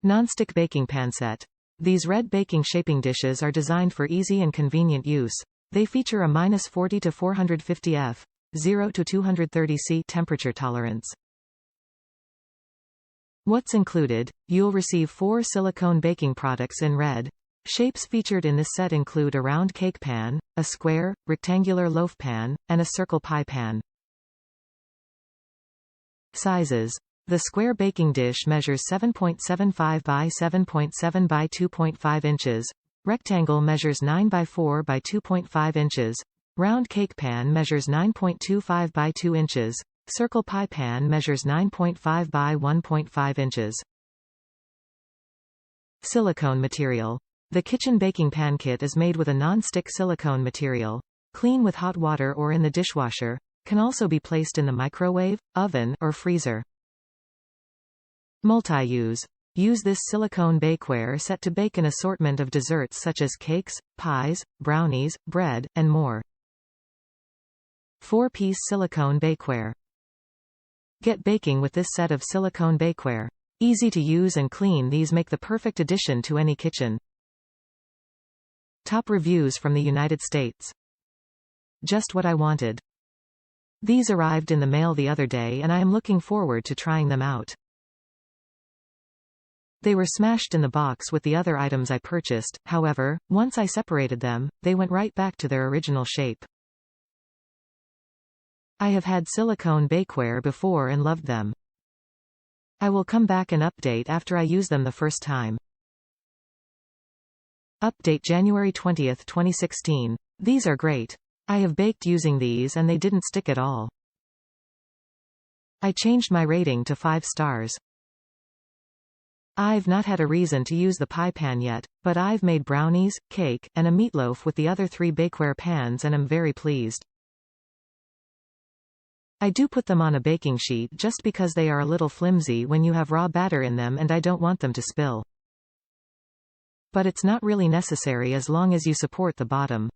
Nonstick Baking Pan Set. These red baking shaping dishes are designed for easy and convenient use. They feature a -40 to 450 F, 0 to 230 C temperature tolerance. What's included? You'll receive 4 silicone baking products in red. Shapes featured in this set include a round cake pan, a square, rectangular loaf pan, and a circle pie pan. Sizes. The square baking dish measures 7.75 by 7.7 by 2.5 inches. Rectangle measures 9 by 4 by 2.5 inches. Round cake pan measures 9.25 by 2 inches. Circle pie pan measures 9.5 by 1.5 inches. Silicone material. The kitchen baking pan kit is made with a non-stick silicone material. Clean with hot water or in the dishwasher. Can also be placed in the microwave, oven, or freezer. Multi-use. Use this silicone bakeware set to bake an assortment of desserts such as cakes, pies, brownies, bread, and more. 4-piece silicone bakeware. Get baking with this set of silicone bakeware. Easy to use and clean, these make the perfect addition to any kitchen. Top reviews from the United States. Just what I wanted. These arrived in the mail the other day and I am looking forward to trying them out. They were smashed in the box with the other items I purchased, however, once I separated them, they went right back to their original shape. I have had silicone bakeware before and loved them. I will come back and update after I use them the first time. Update January 20, 2016. These are great. I have baked using these and they didn't stick at all. I changed my rating to 5 stars. I've not had a reason to use the pie pan yet, but I've made brownies, cake, and a meatloaf with the other 3 bakeware pans and am very pleased. I do put them on a baking sheet just because they are a little flimsy when you have raw batter in them and I don't want them to spill. But it's not really necessary as long as you support the bottom.